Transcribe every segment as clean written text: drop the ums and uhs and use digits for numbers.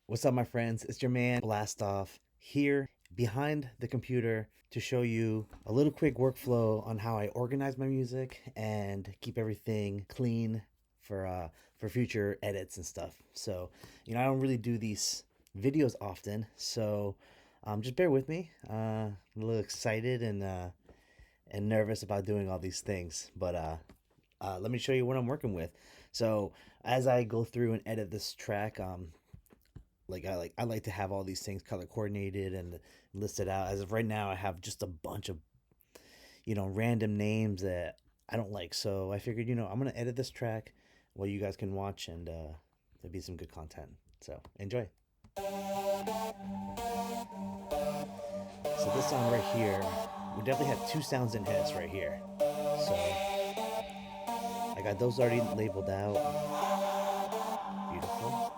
What's up, my friends? It's your man Blastoff here behind the computer to show you a little quick workflow on how I organize my music and keep everything clean for future edits and stuff. So, I don't really do these videos often, so just bear with me. I'm a little excited and nervous about doing all these things, but let me show you what I'm working with. So as I go through and edit this track, I like to have all these things color coordinated and listed out. As of right now, I have just a bunch of random names that I don't like. So I figured I'm gonna edit this track while you guys can watch, and there'll be some good content. So enjoy. So this sound right here, we definitely have two sounds in hits right here. So I got those already labeled out. Beautiful.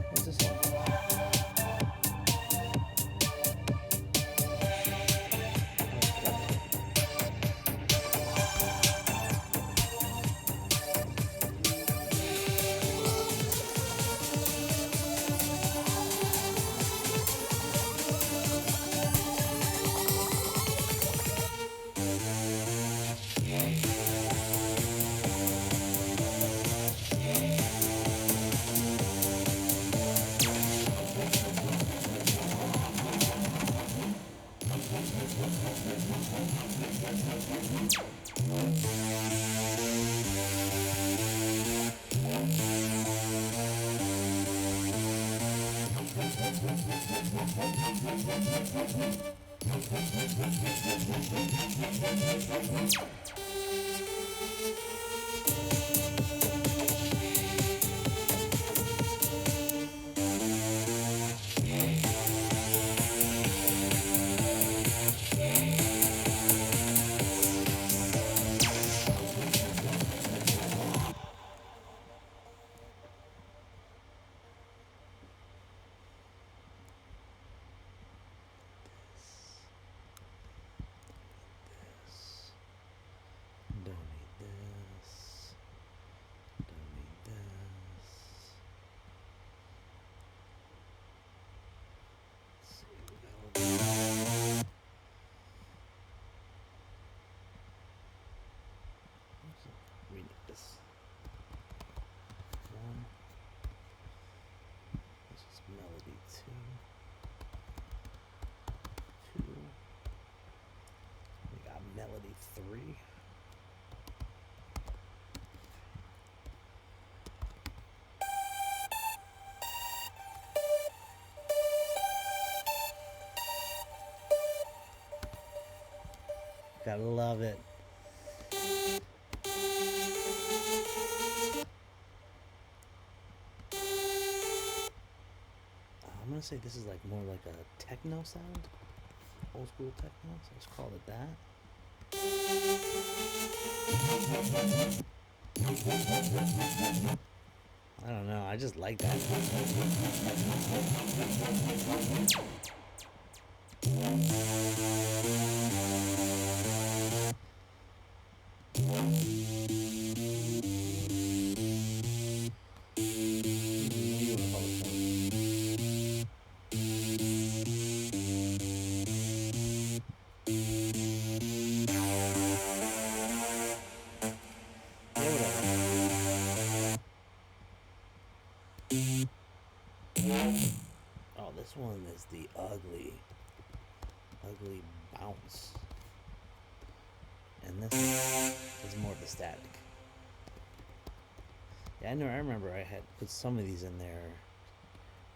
What's this one? Don't need this. Don't need this. Let's see, we need this one. This is melody two. We got melody three. Gotta love it. I'm gonna say this is like more like a techno sound, old school techno. So let's call it that. I don't know. I just like that. Oh, this one is the ugly bounce. And this is more of the static. Yeah, I know. I remember I had put some of these in there,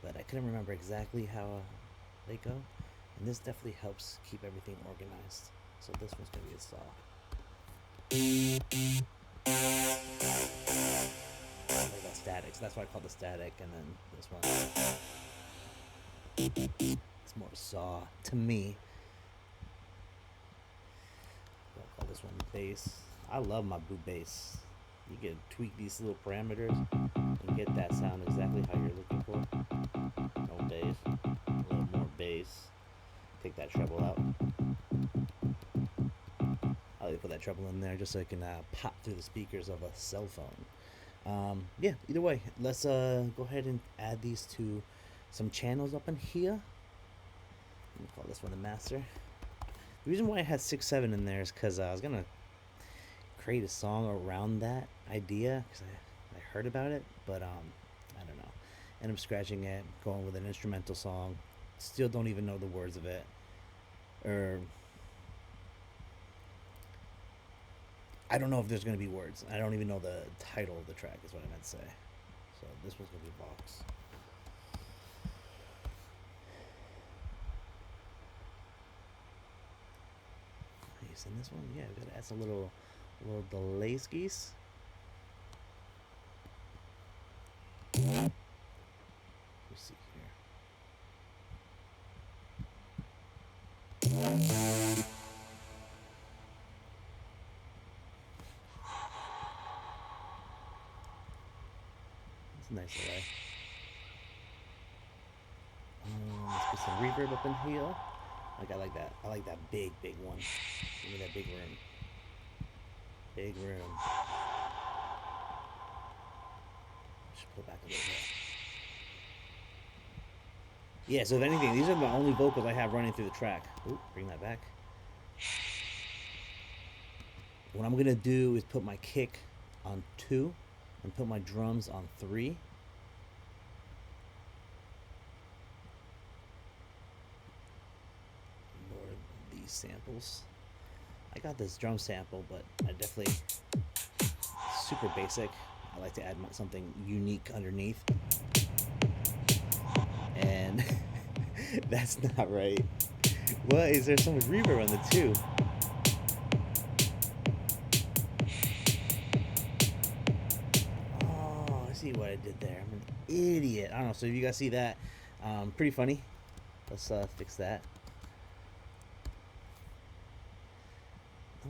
but I couldn't remember exactly how they go. And this definitely helps keep everything organized. So this one's gonna be a saw. Like that static. So that's why I call it the static. And then this one, it's more saw to me. I'll call this one bass. I love my boot bass. You can tweak these little parameters and get that sound exactly how you're looking for. No bass, a little more bass. Take that treble out. I'll put that treble in there just so it can pop through the speakers of a cell phone. Yeah, either way, let's go ahead and add these to some channels up in here. I'm gonna call this one the master. The reason why I had 6-7 in there is because I was gonna create a song around that idea because I heard about it, but I don't know. End up scratching it, going with an instrumental song. Still don't even know the words of it, or I don't know if there's gonna be words. I don't even know the title of the track. Is what I meant to say. So this one's gonna be Vox. Nice, and this one, yeah, we gotta add some little delay skis. Let's see here. It's a nice delay. Let's get some reverb up in here. Like I like that. I like that big one. Give me that big room. Big room. Just pull back a little bit. Yeah, so if anything, these are the only vocals I have running through the track. Ooh, bring that back. What I'm gonna do is put my kick on 2 and put my drums on 3. More of these samples. I got this drum sample, but I definitely super basic. I like to add something unique underneath. And that's not right. What? Is there so much reverb on the 2? Oh, I see what I did there. I'm an idiot. I don't know. So if you guys see that, pretty funny. Let's fix that. No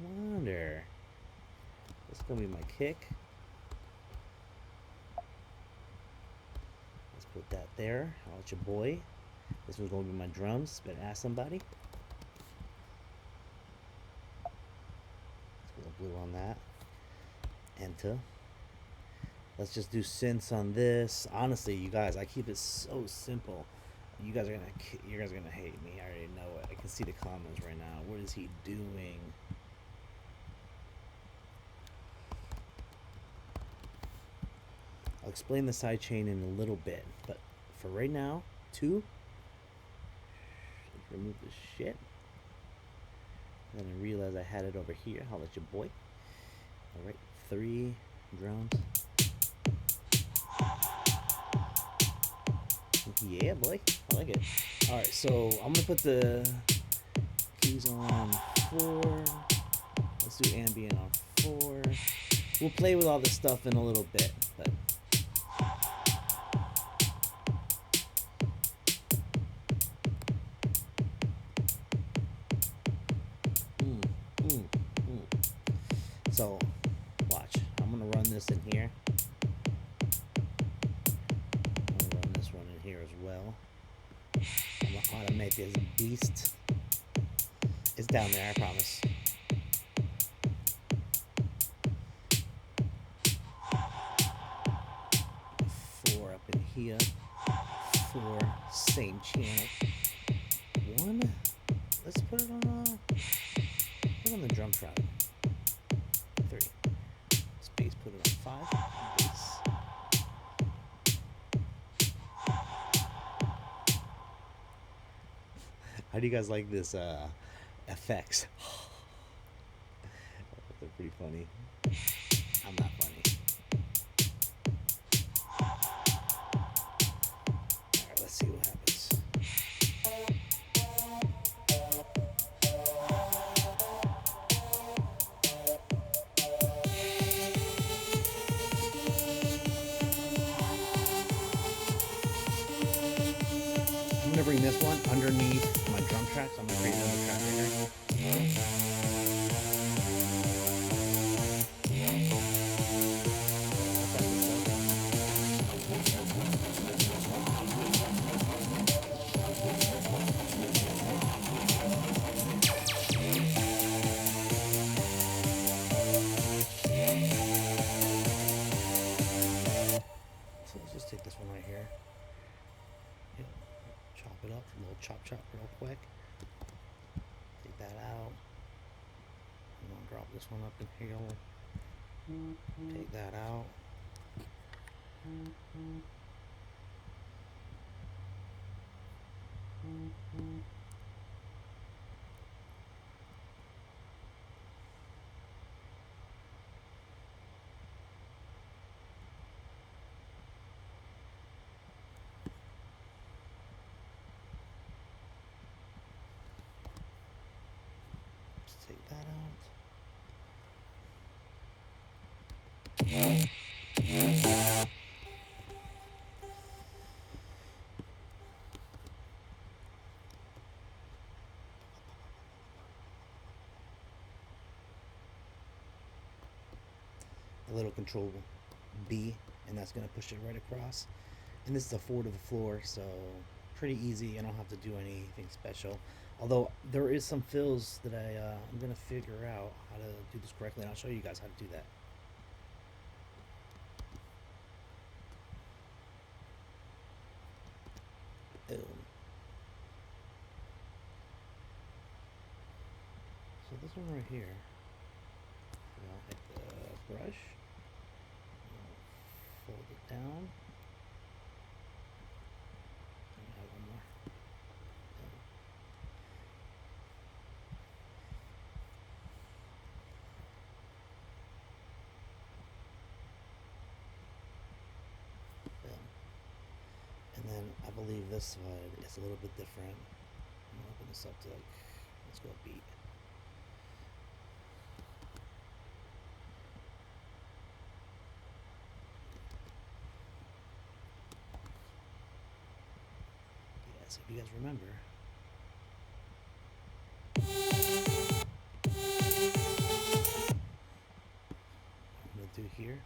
wonder. This is gonna be my kick. Let's put that there. I'll let your boy. This was gonna be my drums. Better ask somebody. Let's put a blue on that. Enter. Let's just do synths on this. Honestly, you guys, I keep it so simple. You guys are gonna hate me. I already know it. I can see the comments right now. What is he doing? I'll explain the sidechain in a little bit, but for right now, 2. Remove the shit. Then I realized I had it over here. I'll let your boy. All right, 3 drums. Yeah, boy, I like it. All right, so I'm gonna put the keys on 4. Let's do ambient on 4. We'll play with all this stuff in a little bit, but. So, watch. I'm gonna run this in here. I'm gonna run this one in here as well. I'm gonna make this beast. It's down there, I promise. 4 up in here. 4, same channel. 1, let's put it on the drum track. 3, space, put it on 5, bass. How do you guys like this effects? They're pretty funny. I'm not funny. Alright, let's see what happens. I'm gonna bring this one underneath my drum track, so I'm gonna create another track right here. So let's just take this one right here. Yep. Chop it up, a little chop real quick. Take that out. I'm gonna drop this one up in here. Take that out. Let's take that out. A little control B, and that's going to push it right across. And this is a 4 to the floor, so pretty easy. I don't have to do anything special. Although there is some fills that I'm going to figure out how to do this correctly, and I'll show you guys how to do that. Boom. So this one right here, I'll hit the brush, fold it down. Add one more. And then I believe this side is a little bit different. I'm gonna open this up to let's go beat. Yes, if you guys remember. What I'm gonna do here.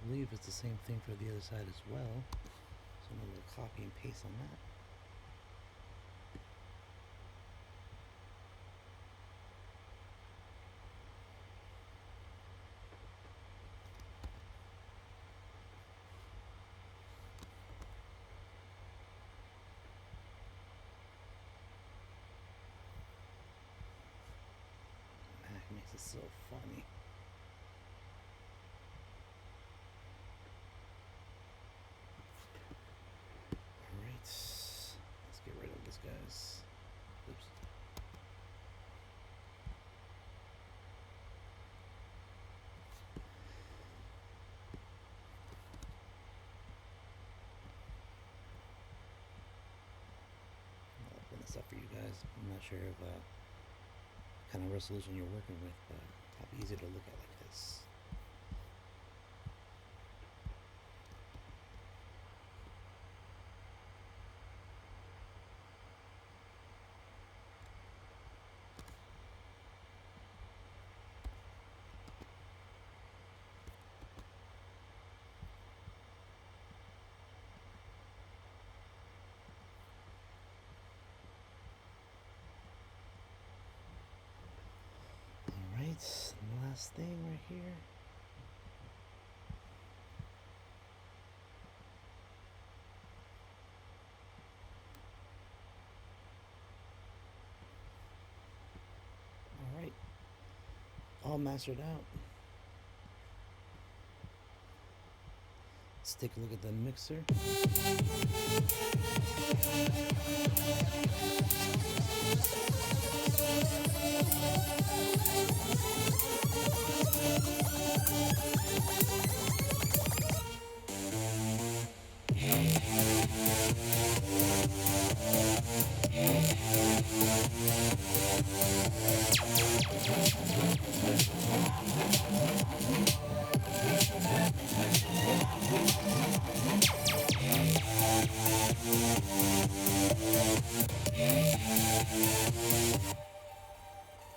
I believe it's the same thing for the other side as well. So I'm going to copy and paste on that. guys. I'm not sure if kind of resolution you're working with, but it'll be easy to look at like this. Alright, the last thing right here. Alright, all mastered out. Let's take a look at the mixer.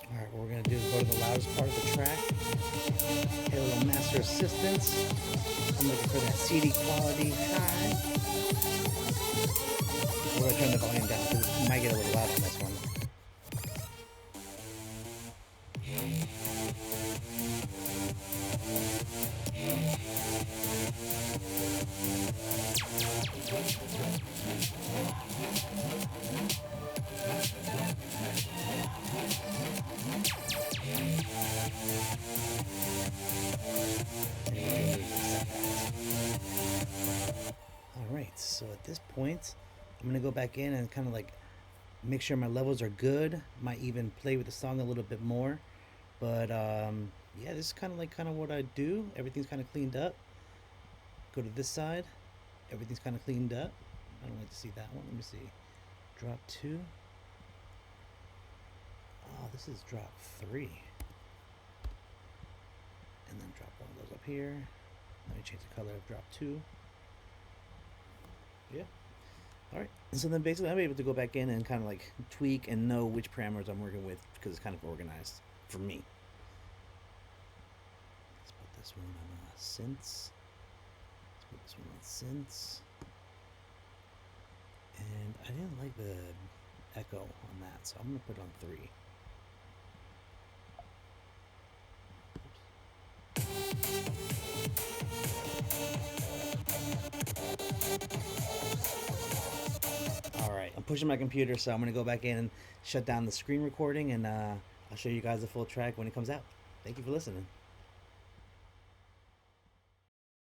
Alright, what we're going to do is go to the loudest part of the track, hit a little master assistance. I'm looking for that CD quality high. We're going to turn the volume down because it might get a little loud on this one. Alright, so at this point, I'm going to go back in and kind of like make sure my levels are good. Might even play with the song a little bit more. But yeah, this is kind of what I do. Everything's kind of cleaned up. Go to this side. Everything's kind of cleaned up. I don't like to see that one. Let me see. Drop 2. Oh, this is drop 3. And then drop 1 goes up here. Let me change the color of drop 2. Yeah. Alright. So then basically I'm able to go back in and kind of like tweak and know which parameters I'm working with because it's kind of organized for me. Let's put this one on synths. Let's put this one on synths. And I didn't like the echo on that, so I'm going to put it on 3. Alright, I'm pushing my computer, so I'm going to go back in and shut down the screen recording, and I'll show you guys the full track when it comes out. Thank you for listening.